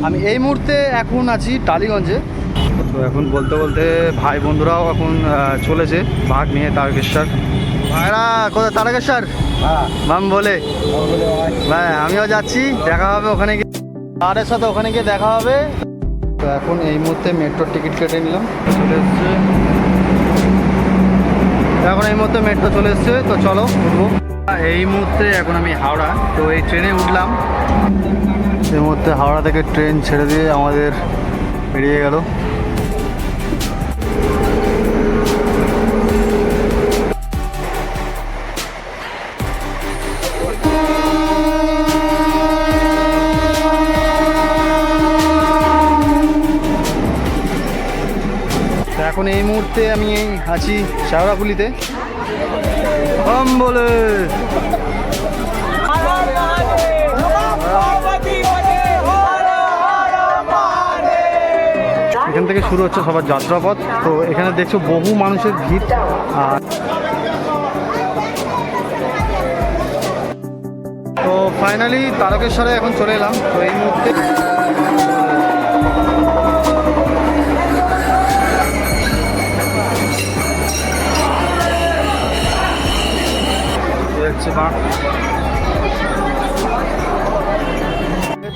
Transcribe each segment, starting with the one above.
আমি এই মুহূর্তে এখন আছি টালিগঞ্জে। তো এখন বলতে বলতে ভাই বন্ধুরাও এখন চলেছে ভাগ নিয়ে তারকেশ্বর। ভাইরা কোথায়? তারকেশ্বর মাম বলে ভাই আমিও যাচ্ছি, দেখা হবে ওখানে গিয়ে, তাদের সাথে ওখানে গিয়ে দেখা হবে। তো এখন এই মুহূর্তে মেট্রোর টিকিট কেটে নিলাম, চলে এসছে। এখন এই মুহূর্তে মেট্রো চলে এসছে, তো চলো উঠবো। এই মুহূর্তে এখন আমি হাওড়া, তো এই ট্রেনে উঠলাম। এই মুহূর্তে হাওড়া থেকে ট্রেন ছেড়ে দিয়ে আমাদের বেরিয়ে গেল। এখন এই মুহূর্তে আমি আছি শেওড়াফুলিতে। বলে এখান থেকে শুরু হচ্ছে সবার যাত্রাপথ। তো এখানে দেখছো বহু মানুষের ভিড়। আর তো ফাইনালি তারকেশ্বরে এখন চলে এলাম। তো এই মুহূর্তে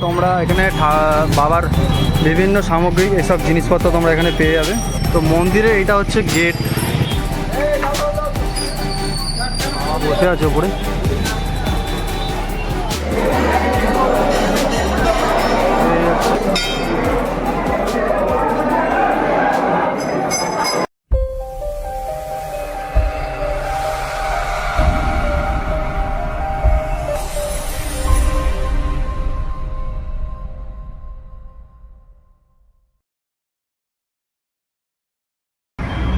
তোমরা এখানে বাবার বিভিন্ন সামগ্রী এসব জিনিসপত্র তোমরা এখানে পেয়ে যাবে। তো মন্দিরে এটা হচ্ছে গেট, বসে আছে ওপরে।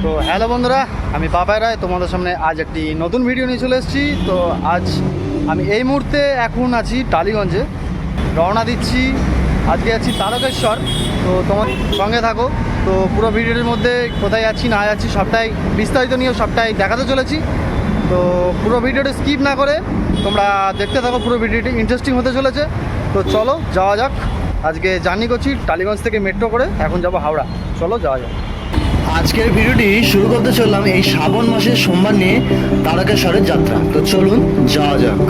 তো হ্যালো বন্ধুরা, আমি পাপাই রায়, তোমাদের সামনে আজ একটি নতুন ভিডিও নিয়ে চলে এসেছি। তো আজ আমি এই মুহূর্তে এখন আছি টালিগঞ্জে, রওনা দিচ্ছি। আজকে আছি তারকেশ্বর। তো তোমার সঙ্গে থাকো। তো পুরো ভিডিওর মধ্যে কোথায় যাচ্ছি না যাচ্ছি সবটাই বিস্তারিত নিয়ে সবটাই দেখাতে চলেছি। তো পুরো ভিডিওটা স্কিপ না করে তোমরা দেখতে থাকো, পুরো ভিডিওটি ইন্টারেস্টিং হতে চলেছে। তো চলো যাওয়া যাক। আজকে জার্নি করছি টালিগঞ্জ থেকে মেট্রো করে, এখন যাব হাওড়া। চলো যাওয়া যাক। আজকের ভিডিওটি শুরু করতে চললাম এই শ্রাবণ মাসের সোমবার নিয়ে তারকেশ্বরের যাত্রা। তো চলুন যাওয়া যাক।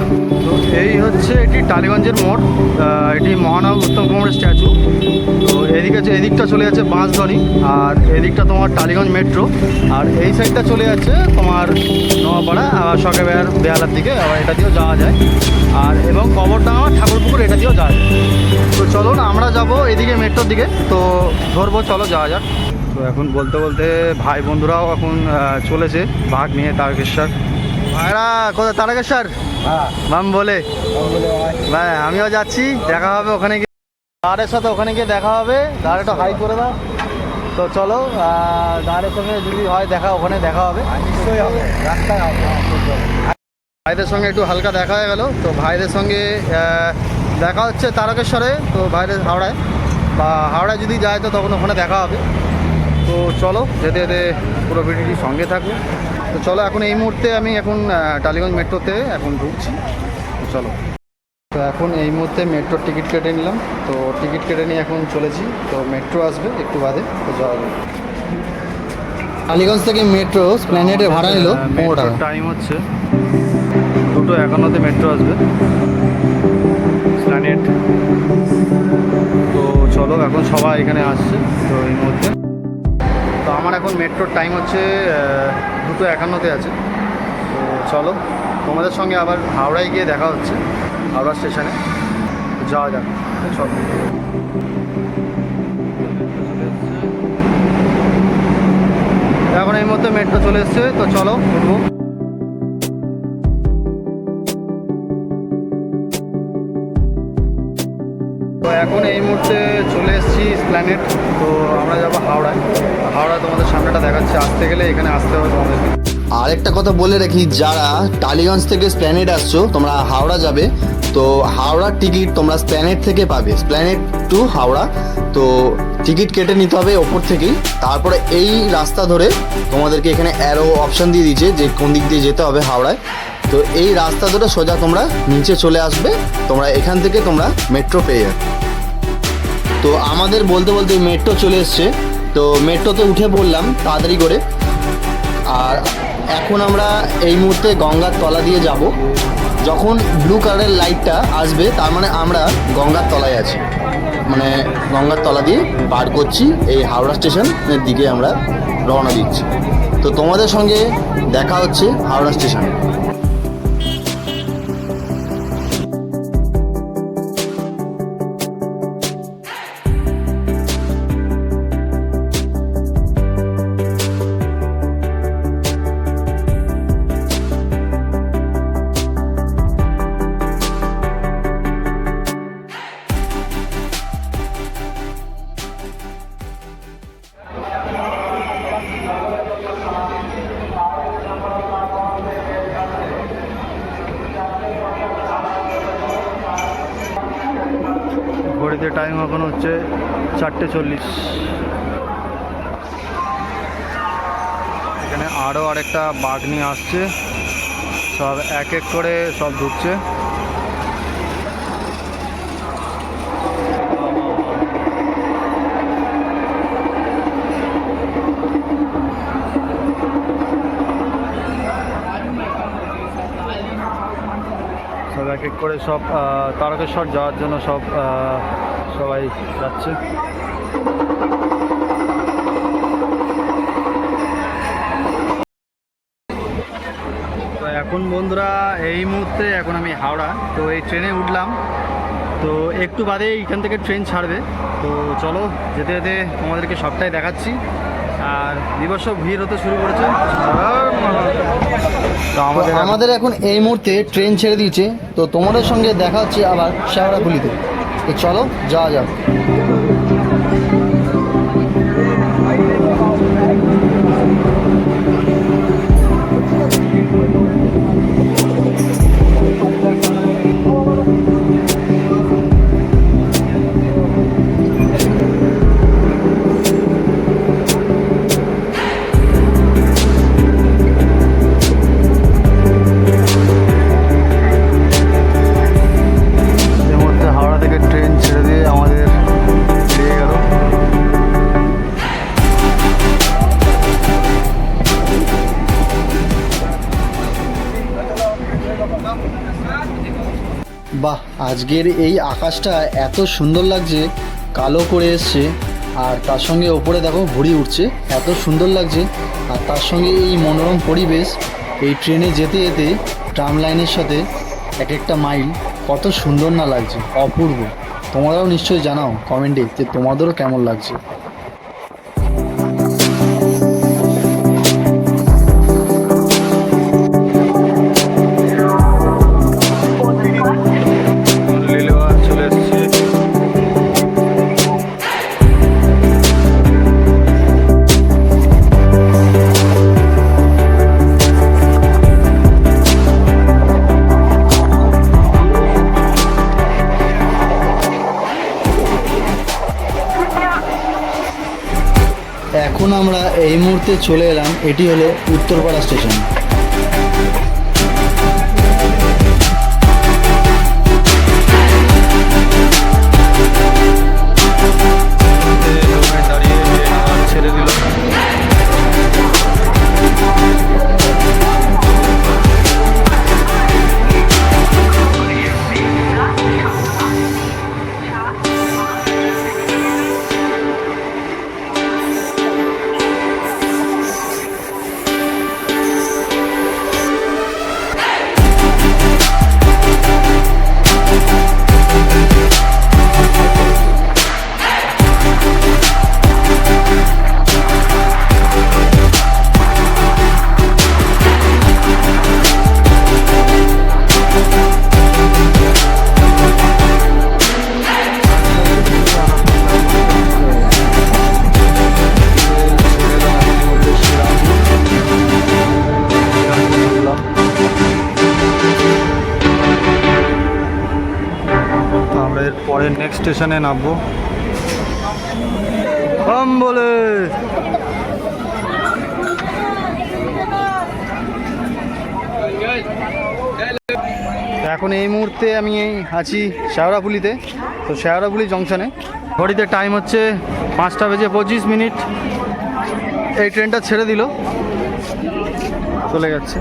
তো এই হচ্ছে এটি টালিগঞ্জের মোড়, এটি মহানব উত্তম কুমারের স্ট্যাচু। তো এদিকটা চলে যাচ্ছে বাঁশধনী, আর এদিকটা তোমার টালিগঞ্জ মেট্রো, আর এই সাইডটা চলে যাচ্ছে তোমার নোয়াপাড়া, আবার সকে বেহালার দিকে, আবার এটা দিয়েও যাওয়া যায়। আর এবং কবরডাঙ্গা ঠাকুরপুকুর এটা দিয়েও যাওয়া যায়। তো চলুন আমরা যাব এদিকে মেট্রোর দিকে, তো ধরবো, চলো যাওয়া যাক। তো এখন বলতে বলতে ভাই বন্ধুরাও এখন চলেছে ভাগ নিয়ে তারকেশ্বর। ভাইরা কোথায়? তারকেশ্বর মাম বলে ভাই আমিও যাচ্ছি, দেখা হবে ওখানে গিয়ে, দাঁড়ের সাথে ওখানে গিয়ে দেখা হবে। দাঁড়েটা হাই করে দাও। তো চলো দাঁড়ের সঙ্গে যদি হয় দেখা, ওখানে দেখা হবে, নিশ্চয়ই হবে, রাস্তায় হবে। ভাইদের সঙ্গে একটু হালকা দেখা হয়ে গেল। তো ভাইদের সঙ্গে দেখা হচ্ছে তারকেশ্বরে, তো ভাইদের হাওড়ায়, বা হাওড়ায় যদি যায় তো তখন ওখানে দেখা হবে। তো চলো যেতে যেতে পুরো ভিডিওটি সঙ্গে থাকবে। তো চলো এখন এই মুহূর্তে আমি এখন টালিগঞ্জ মেট্রোতে এখন ঢুকছি। তো চলো। তো এখন এই মুহূর্তে মেট্রোর টিকিট কেটে নিলাম। তো টিকিট কেটে নিয়ে এখন চলেছি। তো মেট্রো আসবে একটু বাদে, তো যাওয়া যাবে। টালিগঞ্জ থেকে মেট্রো স্প্ল্যানেডে ভাড়া নিল 15 টাকা। টাইম হচ্ছে 2:51 মেট্রো আসবে স্প্ল্যানেড। তো চলো এখন সবাই এখানে আসছে। তো এই মুহূর্তে তো আমার এখন মেট্রোর টাইম হচ্ছে 2:51 আছে। তো চলো তোমাদের সঙ্গে আবার হাওড়ায় গিয়ে দেখা হচ্ছে, হাওড়া স্টেশনে। যাওয়া যাক, চলো। এখন এই মুহূর্তে মেট্রো চলে এসছে, তো চলো উঠবো। তো এখন এই মুহূর্তে চলে এসেছি স্প্ল্যানেড। তো আমরা যাবো হাওড়ায়। হাওড়া তোমাদের সামনেটা দেখাচ্ছে, আসতে গেলে এখানে আসতে হবে তোমাদেরকে। আরেকটা কথা বলে রাখি, যারা টালিগঞ্জ থেকে স্প্ল্যানেড আসছো, তোমরা হাওড়া যাবে, তো হাওড়ার টিকিট তোমরা স্প্ল্যানেড থেকে পাবে, স্প্ল্যানেড টু হাওড়া। তো টিকিট কেটে নিতে হবে ওপর থেকেই। তারপরে এই রাস্তা ধরে তোমাদেরকে এখানে অ্যারো অপশান দিয়ে দিয়েছে যে কোন দিক দিয়ে যেতে হবে হাওড়ায়। তো এই রাস্তা ধরে সোজা তোমরা নিচে চলে আসবে, তোমরা এখান থেকে তোমরা মেট্রো পেয়ে যাবে। তো আমাদের বলতে বলতে মেট্রো চলে এসছে, তো মেট্রোতে উঠে পড়লাম তাড়াতাড়ি করে। আর এখন আমরা এই মুহূর্তে গঙ্গার তলা দিয়ে যাব। যখন ব্লু কালারের লাইটটা আসবে তার মানে আমরা গঙ্গার তলায় আছি, মানে গঙ্গার তলা দিয়ে পার করছি, এই হাওড়া স্টেশনের দিকে আমরা রওনা দিচ্ছি। তো তোমাদের সঙ্গে দেখা হচ্ছে হাওড়া স্টেশনে। ঘড়িতে টাইম এখন হচ্ছে 4:40। এখানে আরও আরেকটা বাঘ নিয়ে আসছে, সব এক এক করে সব ঢুকছে। সব এক এক করে সব তারকেশ্বর যাওয়ার জন্য সবাই যাচ্ছে। তো এখন বন্ধুরা এই মুহূর্তে এখন আমি হাওড়া, তো এই ট্রেনে উঠলাম, তো একটু বাদে এইখান থেকে ট্রেন ছাড়বে। তো চলো যেতে যেতে তোমাদেরকে সবটাই দেখাচ্ছি। আর বিবর্ষ ভিড় হতে শুরু করেছে। তো আমাদের এখন এই মুহূর্তে ট্রেন ছেড়ে দিয়েছে, তো তোমাদের সঙ্গে দেখা হচ্ছে আবার শেওড়াফুলিতে। তো চলো যাওয়া যাক। বাহ, আজকের এই আকাশটা এত সুন্দর লাগছে, কালো করে এসছে, আর তার সঙ্গে ওপরে দেখো ঘুড়ি উঠছে, এত সুন্দর লাগছে। আর তার সঙ্গে এই মনোরম পরিবেশ, এই ট্রেনে যেতে যেতে ট্রাম লাইনের সাথে এক একটা মাইল, কত সুন্দর না লাগছে, অপূর্ব। তোমরাও নিশ্চয়ই জানাও কমেন্টে যে তোমাদেরও কেমন লাগছে। এখন আমরা এই মুহূর্তে চলে এলাম, এটি হলো উত্তরপাড়া স্টেশন। ছেড়ে দিল। পরে নেক্সট স্টেশনে নামবো বলে। এখন এই মুহূর্তে আমি আছি শেওড়াফুলিতে। তো শেওড়াফুলি জংশনে ঘড়িতে টাইম হচ্ছে 5:25। এই ট্রেনটা ছেড়ে দিল, চলে যাচ্ছে।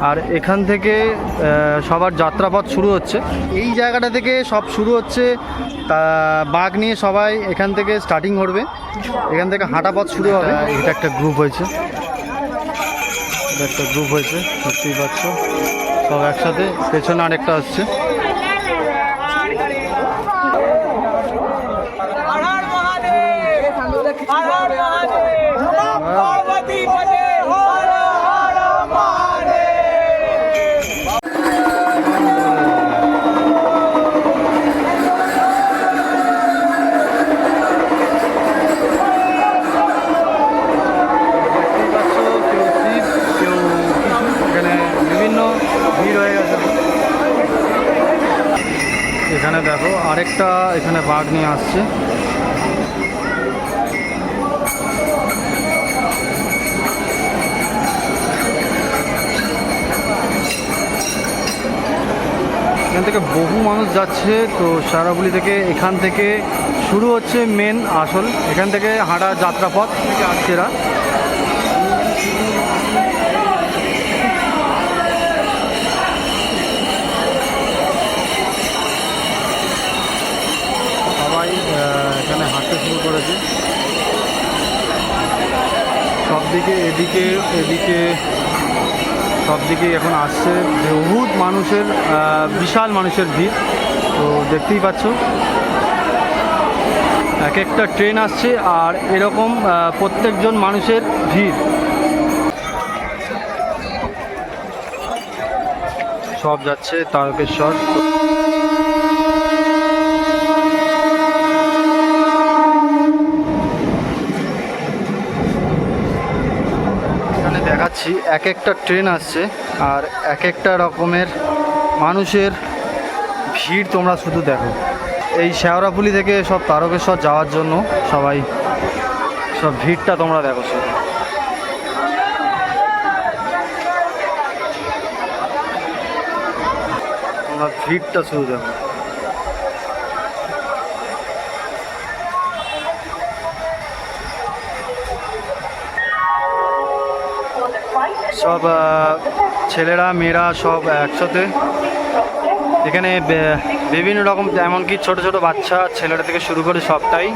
আর এখান থেকে সবার যাত্রাপথ শুরু হচ্ছে। এই জায়গাটা থেকে সব শুরু হচ্ছে। তা বাঘ নিয়ে সবাই এখান থেকে স্টার্টিং করবে, এখান থেকে হাঁটা পথ শুরু হবে। এটা একটা গ্রুপ হয়েছে, দেখতেই পাচ্ছ সব একসাথে। পেছনে আরেকটা আসছে। এখানে দেখো আরেকটা, এখানে বাঘ নিয়ে আসছে। এখান থেকে বহু মানুষ যাচ্ছে। তো শেওড়াফুলি থেকে এখান থেকে শুরু হচ্ছে মেন আসল, এখান থেকে হাঁটা যাত্রাপথ থেকে আসছে এরা। সবাই এখানে হাঁটতে শুরু করেছে সব দিকে, এদিকে সব দিকেই এখন আসছে বহুত মানুষের, বিশাল মানুষের ভিড়। তো দেখতেই পাচ্ছ এক একটা ট্রেন আসছে আর এরকম প্রত্যেকজন মানুষের ভিড়। সব যাচ্ছে তারকেশ্বর। দেখাচ্ছি এক একটা ট্রেন আসছে আর এক একটা রকমের মানুষের ভিড় তোমরা শুধু দেখো। এই শেওড়াফুলি থেকে সব তারকেশ্বর যাওয়ার জন্য সবাই সব ভিড়টা তোমরা দেখো শুধু। তোমরা ভিড়টা শুধু দেখো। সব ছেলেরা মেয়েরা সব একসাথে এখানে, বিভিন্ন রকম, এমনকি ছোট ছোট বাচ্চা ছেলেরা থেকে শুরু করে সবটাই।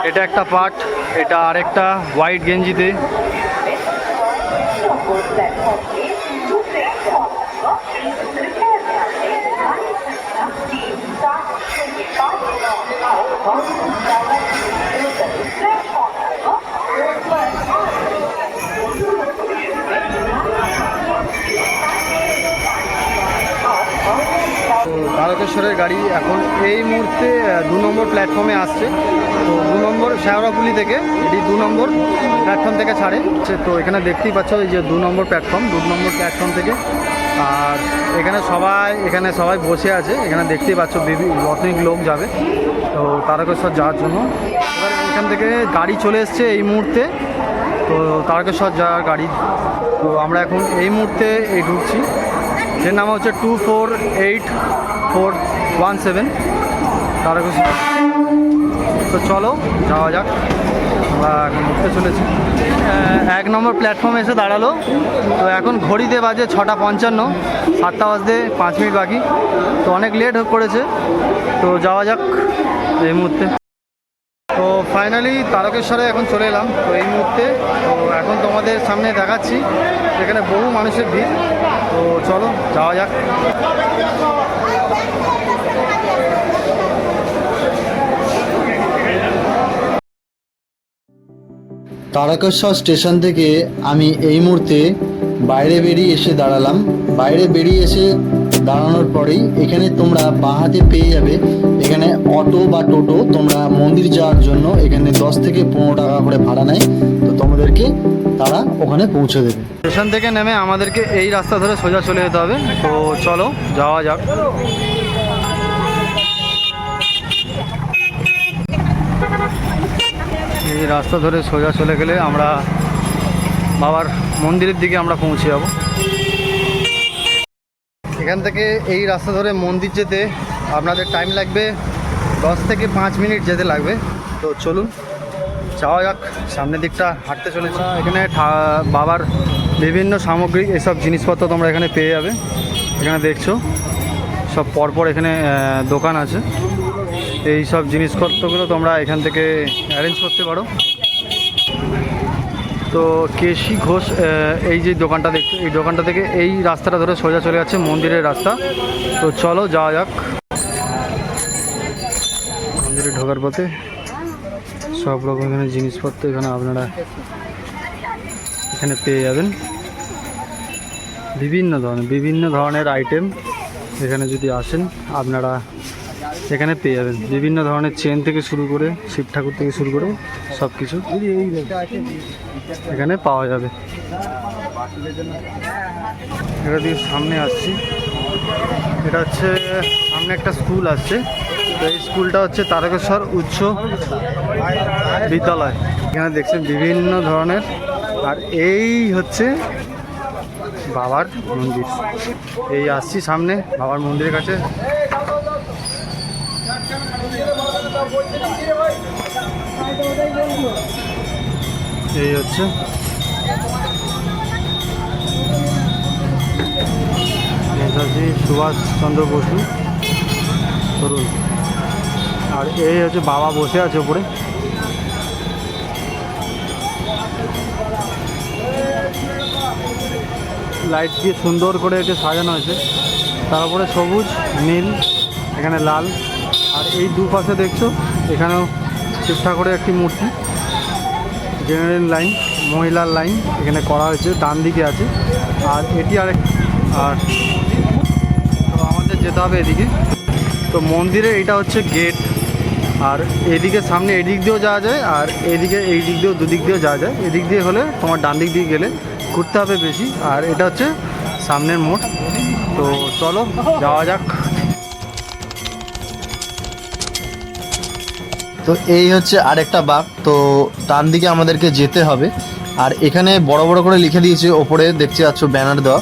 এটা একটা পার্ট, এটা আরেকটা হোয়াইট গেঞ্জিতে। তারকেশ্বরের গাড়ি এখন এই মুহূর্তে 2 নম্বর প্ল্যাটফর্মে আসছে। তো 2 নম্বর শেওড়াফুলি থেকে এটি 2 নম্বর প্ল্যাটফর্ম থেকে ছাড়ে। তো এখানে দেখতেই পাচ্ছ এই যে 2 নম্বর প্ল্যাটফর্ম থেকে। আর এখানে সবাই বসে আছে, এখানে দেখতেই পাচ্ছ অনেক লোক যাবে তো তারকেশ্বর যাওয়ার জন্য। এবার এখান থেকে গাড়ি চলে এসছে এই মুহূর্তে, তো তারকেশ্বর যাওয়ার গাড়ি। তো আমরা এখন এই মুহূর্তে ঢুকছি, এর নাম হচ্ছে 248417 তারকেশ্বর। তো চলো যাওয়া যাক, আমরা এখন উঠতে চলেছি। 1 নম্বর প্ল্যাটফর্মে এসে দাঁড়ালো। তো এখন ঘড়িতে বাজে 6:55, 7টা বাজতে 5 মিনিট বাকি। তো অনেক লেট করেছে, তো যাওয়া যাক এই মুহূর্তে। তো ফাইনালি তারকেশ্বরে এখন চলে এলাম তো এই মুহূর্তে। তো এখন তোমাদের সামনে দেখাচ্ছি এখানে বহু মানুষের ভিড়। তো চলো যাওয়া যাক। তারকেশ্বর স্টেশন থেকে আমি এই মুহূর্তে বাইরে বেরিয়ে এসে দাঁড়ালাম। বাইরে বেরিয়ে এসে দাঁড়ানোর পরেই এখানে তোমরা বাঁ হাতে পেয়ে যাবে এখানে অটো বা টোটো। তোমরা মন্দির যাওয়ার জন্য এখানে 10 থেকে 15 টাকা করে ভাড়া নেয়। তো তোমাদেরকে তারা ওখানে পৌঁছে দেবে। স্টেশন থেকে নেমে আমাদেরকে এই রাস্তা ধরে সোজা চলে যেতে হবে। তো চলো যাওয়া যাক। এই রাস্তা ধরে সোজা চলে গেলে আমরা বাবার মন্দিরের দিকে আমরা পৌঁছে যাব। এখান থেকে এই রাস্তা ধরে মন্দির যেতে আপনাদের টাইম লাগবে 10 থেকে 5 মিনিট যেতে লাগবে। তো চলুন যাওয়া যাক, সামনের দিকটা হাঁটতে চলেছি। এখানে বাবার বিভিন্ন সামগ্রিক এসব জিনিসপত্র তোমরা এখানে পেয়ে যাবে। এখানে দেখছো সব পরপর এখানে দোকান আছে, এই সব জিনিসপত্রগুলো তোমরা এখান থেকে অ্যারেঞ্জ করতে পারো। তো কেশি ঘোষ এই যে দোকানটা দেখছো, এই দোকানটা থেকে এই রাস্তাটা ধরে সোজা চলে যাচ্ছে মন্দিরের রাস্তা। তো চলো যাওয়া যাক। মন্দিরে ঢোকার পথে সব রকম এখানে জিনিসপত্র এখানে আপনারা এখানে পেয়ে যাবেন। বিভিন্ন ধরনের আইটেম এখানে যদি আসেন আপনারা এখানে পেয়ে যাবেন। বিভিন্ন ধরনের চেন থেকে শুরু করে শিব ঠাকুর থেকে শুরু করে সব কিছু এখানে পাওয়া যাবে। এটা দিয়ে সামনে আসছি, এটা হচ্ছে সামনে একটা স্কুল আসছে। তো এই স্কুলটা হচ্ছে তারকেশ্বর উচ্চ বিদ্যালয়। এখানে দেখছেন বিভিন্ন ধরনের, আর এই হচ্ছে বাবার মন্দির। এই আসছি সামনে বাবার মন্দিরের কাছে। এই হচ্ছে নেতাজি সুভাষচন্দ্র বসু তরুণ, আর এই হচ্ছে বাবা বসে আছে উপরে। লাইট দিয়ে সুন্দর করে এটি সাজানো হয়েছে, তারপরে সবুজ নীল এখানে লাল, আর এই দুপাশে দেখছো এখানেও শিব ঠাকুরের একটি মূর্তি। জেনারেল লাইন, মহিলার লাইন এখানে করা হয়েছে, ডান দিকে আছে। আর এটি আর তো আমাদের যেতে হবে এদিকে। তো মন্দিরে এটা হচ্ছে গেট, আর এদিকে সামনে এদিক দিয়েও যাওয়া যায়, আর এদিকে এই দিক দিয়েও দুদিক দিয়েও যাওয়া যায়। এদিক দিয়ে হলে তোমার ডান দিক দিয়ে গেলে ঘুরতে হবে বেশি, আর এটা হচ্ছে সামনের মোড়। তো চলো যাওয়া যাক। তো এই হচ্ছে আরেকটা বাঁক, তো ডান দিকে আমাদেরকে যেতে হবে। আর এখানে বড় বড় করে লিখে দিয়েছে ওপরে, দেখতে পাচ্ছ ব্যানার দেওয়া,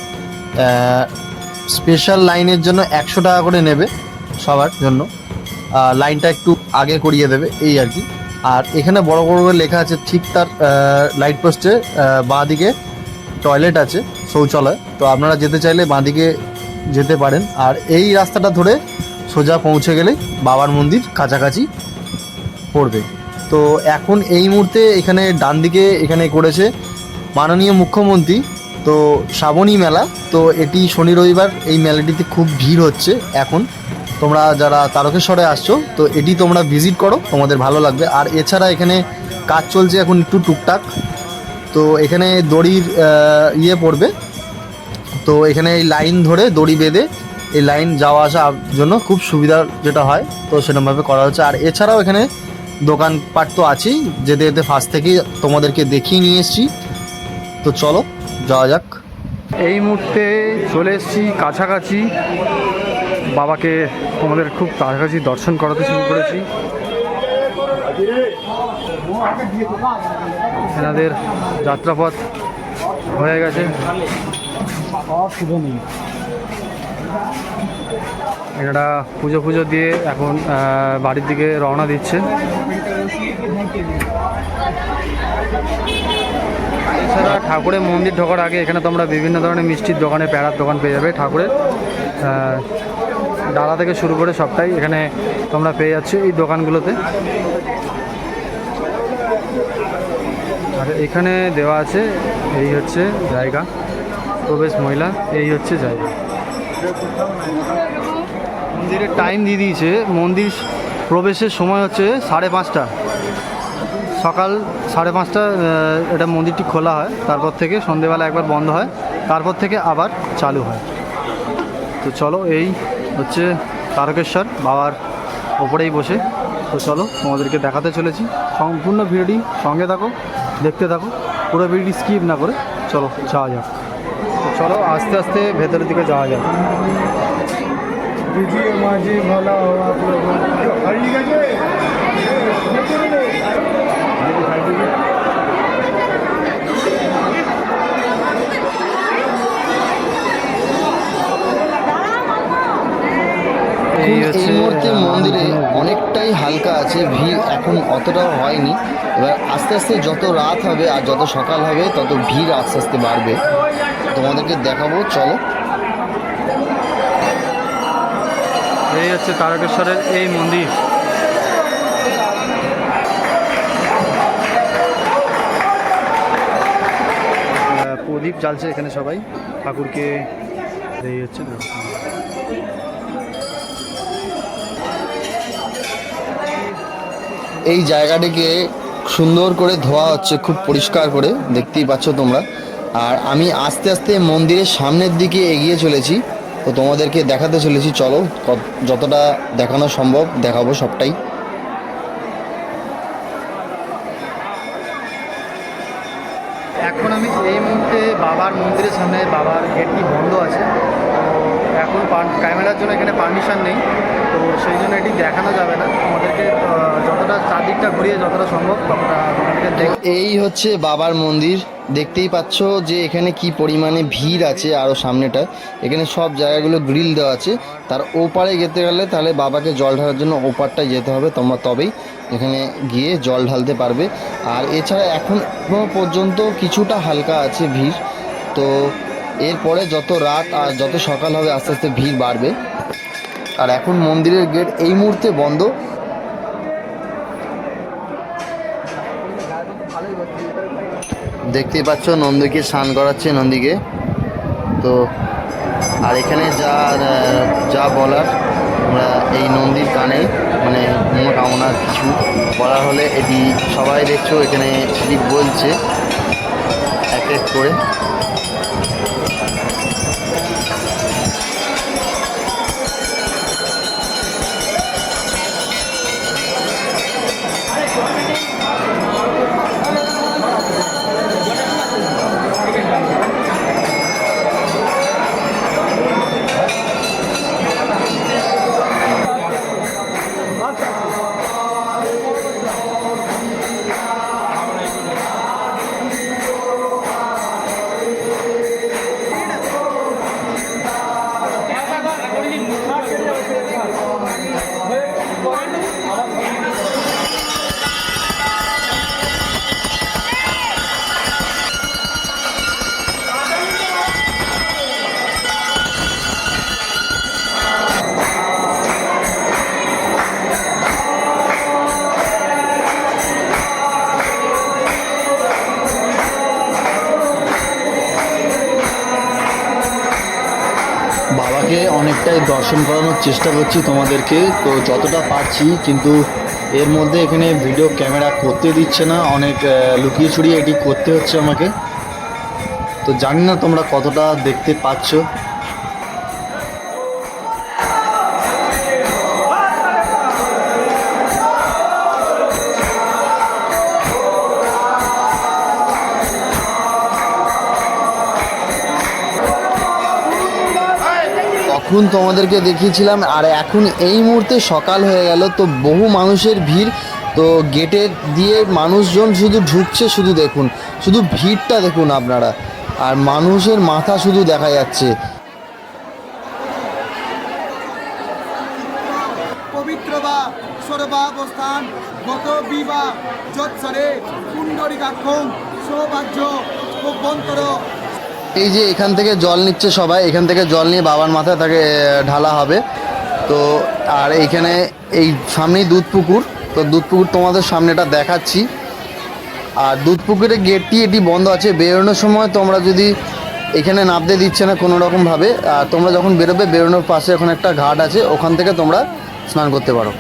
স্পেশাল লাইনের জন্য 100 টাকা করে নেবে সবার জন্য, লাইনটা একটু আগে করিয়ে দেবে এই আর কি। আর এখানে বড় বড় করে লেখা আছে, ঠিক তার লাইট পোস্টে বাঁ দিকে টয়লেট আছে, শৌচালয়। তো আপনারা যেতে চাইলে বাঁ দিকে যেতে পারেন। আর এই রাস্তাটা ধরে সোজা পৌঁছে গেলেই বাবার মন্দির কাছাকাছি পড়বে। তো এখন এই মুহূর্তে এখানে ডান দিকে এখানে করেছে মাননীয় মুখ্যমন্ত্রী, তো শ্রাবণী মেলা। তো এটি শনি রবিবার এই মেলাটিতে খুব ভিড় হচ্ছে। এখন তোমরা যারা তারকেশ্বরে আসছো তো এটি তোমরা ভিজিট করো, তোমাদের ভালো লাগবে। আর এছাড়া এখানে কাজ চলছে এখন একটু টুকটাক, তো এখানে দড়ির ইয়ে পড়বে। তো এখানে এই লাইন ধরে দড়ি বেঁধে এই লাইন যাওয়া আসার জন্য খুব সুবিধা যেটা হয়, তো সেরকমভাবে করা হচ্ছে। আর এছাড়াও এখানে দোকানপাট তো আছেই, যেতে যেতে ফার্স্ট থেকেই তোমাদেরকে দেখিয়ে নিয়ে এসেছি। তো চলো যাওয়া যাক। এই মুহূর্তে চলে এসেছি কাছাকাছি, বাবাকে আমাদের খুব কাছাকাছি দর্শন করাতে শুরু করেছি। এনাদের যাত্রাপথ হয়ে গেছে, এনারা পুজো দিয়ে এখন বাড়ির দিকে রওনা দিচ্ছে। এছাড়া ঠাকুরের মন্দির ঢোকার আগে এখানে তোমরা বিভিন্ন ধরনের মিষ্টির দোকানে, প্যাড়ার দোকান পেয়ে যাবে। ঠাকুরের ডালা থেকে শুরু করে সবটাই এখানে তোমরা পেয়ে যাচ্ছ এই দোকানগুলোতে। আর এখানে দেওয়া আছে, এই হচ্ছে জায়গা প্রবেশ, মহিলা এই হচ্ছে জায়গা। মন্দিরের টাইম দিয়ে দিয়েছে, মন্দির প্রবেশের সময় হচ্ছে 5:30, সকাল 5:30 এটা মন্দিরটি খোলা হয়। তারপর থেকে সন্ধেবেলা একবার বন্ধ হয়, তারপর থেকে আবার চালু হয়। তো চলো, এই হচ্ছে তারকেশ্বর বাবার ওপরেই বসে। তো চলো তোমাদেরকে দেখাতে চলেছি, সম্পূর্ণ ভিডিওটি সঙ্গে থাকো, দেখতে থাকো, পুরো ভিডিওটি স্কিপ না করে। চলো যাওয়া যাক। তো চলো আস্তে আস্তে ভেতরের দিকে যাওয়া যাক। মাঝে ভালো আস্তে মন্দিরে অনেকটাই হালকা আছে, ভিড় এখন অতটাও হয়নি। এবার আস্তে আস্তে যত রাত হবে আর যত সকাল হবে তত ভিড় আস্তে আস্তে বাড়বে। তোমাদেরকে দেখাবো, চলো। এই হচ্ছে তারকেশ্বরের এই মন্দির। প্রদীপ জ্বালছে এখানে সবাই ঠাকুরকে। এই হচ্ছে এই জায়গাটিকে সুন্দর করে ধোয়া হচ্ছে, খুব পরিষ্কার করে, দেখতেই পাচ্ছ তোমরা। আর আমি আস্তে আস্তে মন্দিরের সামনের দিকে এগিয়ে চলেছি, তো তোমাদেরকে দেখাতে চলেছি। চলো, যতটা দেখানো সম্ভব দেখাবো সবটাই। এখন আমি এই মুহূর্তে বাবার মন্দিরের সামনে, বাবার গেটটি বন্ধ আছে, তো এখন ক্যামেরার জন্য এখানে পারমিশন নেই, তো সেই জন্য এটি দেখানো যাবে না। আমাদেরকে যতটা চারদিকটা ঘুরিয়ে যতটা সম্ভব ততটা তোমাদেরকে এই হচ্ছে বাবার মন্দির, দেখতেই পাচ্ছ যে এখানে কি পরিমাণে ভিড় আছে। আরও সামনেটা এখানে সব জায়গাগুলো গ্রিল দেওয়া আছে, তার ওপারে যেতে গেলে তাহলে বাবাকে জল ঢালার জন্য ওপারটায় যেতে হবে, তোমরা তবেই এখানে গিয়ে জল ঢালতে পারবে। আর এছাড়া এখনও পর্যন্ত কিছুটা হালকা আছে ভিড়, তো এরপরে যত রাত আর যত সকাল হবে আস্তে আস্তে ভিড় বাড়বে। আর এখন মন্দিরের গেট এই মুহূর্তে বন্ধ। দেখতেই পাচ্ছ নন্দীকে স্নান করাচ্ছে, নন্দীকে। তো আর এখানে যা বলার আমরা এই নন্দীর কানে, মানে মনোকামনা কিছু বলার হলে এটি সবাই দেখছো এখানে এটি বলছে এক এক করে। বাবাকে অনেকটাই দর্শন করানোর চেষ্টা করছি তোমাদেরকে, তো যতটা পারছি, কিন্তু এর মধ্যে এখানে ভিডিও ক্যামেরা করতে দিচ্ছে না, অনেক লুকিয়ে ছড়িয়ে এটি করতে হচ্ছে আমাকে। তো জানি না তোমরা কতটা দেখতে পাচ্ছ। তখন তোমাদেরকে দেখিয়েছিলাম, আর এখন এই মুহূর্তে সকাল হয়ে গেল, তো বহু মানুষের ভিড়। তো গেটে দিয়ে মানুষজন শুধু ঢুকছে, শুধু দেখুন, শুধু ভিড়টা দেখুন আপনারা, আর মানুষের মাথা শুধু দেখা যাচ্ছে। পবিত্র বা সর্বাবস্থান গত বিবা যৎসরে পুণ্ডরিকাক্ষম সৌভাগ্য অভ্যন্তর। এই যে এখান থেকে জল নিচ্ছে সবাই, এখান থেকে জল নিয়ে বাবার মাথায় তাকে ঢালা হবে। তো আর এইখানে এই সামনেই দুধ পুকুর, তো দুধ পুকুর তোমাদের সামনেটা দেখাচ্ছি। আর দুধ পুকুরের গেটটি এটি বন্ধ আছে, বেরোনোর সময় তোমরা যদি এখানে নামতে দিচ্ছে না কোনো রকমভাবে, আর তোমরা যখন বেরোবে, বেরোনোর পাশে এখন একটা ঘাট আছে, ওখান থেকে তোমরা স্নান করতে পারো।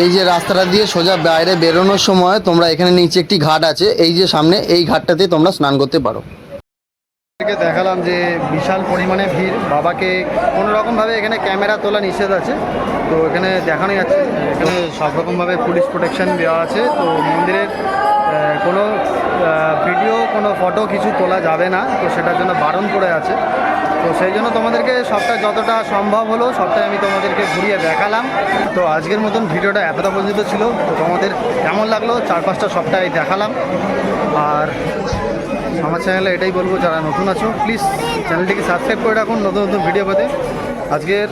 এই যে রাস্তাটা দিয়ে সোজা বাইরে বেরোনোর সময় তোমরা এখানে নিচে একটি ঘাট আছে, এই যে সামনে, এই ঘাটটাতে তোমরা স্নান করতে পারো। দেখালাম যে বিশাল পরিমাণে ভিড়, বাবাকে কোনো রকমভাবে এখানে ক্যামেরা তোলা নিষেধ আছে, তো এখানে দেখানো যাচ্ছে। এখানে সব রকমভাবে পুলিশ প্রোটেকশন দেওয়া আছে, তো মন্দিরের কোনো ভিডিও, কোনো ফটো কিছু তোলা যাবে না, তো সেটার জন্য বারণ করে আছে। তো সেই জন্য তোমাদেরকে সবটা যতটা সম্ভব হলো সবটাই আমি তোমাদেরকে ঘুরিয়ে দেখালাম। তো আজকের মতন ভিডিওটা এতটা পর্যন্ত ছিল। তো তোমাদের কেমন লাগলো চারপাশটা সবটাই দেখালাম। আর আমার চ্যানেলে এটাই বলবো, যারা নতুন আছো প্লিজ চ্যানেলটিকে সাবস্ক্রাইব করে রাখুন নতুন নতুন ভিডিও পেতে। আজকের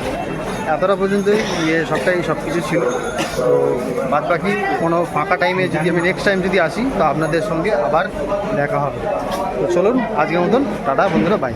এতটা পর্যন্তই সবটাই সব কিছু ছিল। তো বাদ বাকি কোনো ফাঁকা টাইমে যদি আমি নেক্সট টাইম যদি আসি তো আপনাদের সঙ্গে আবার দেখা হবে। তো চলুন আজকের মতন টাটা বন্ধুরা, বাই।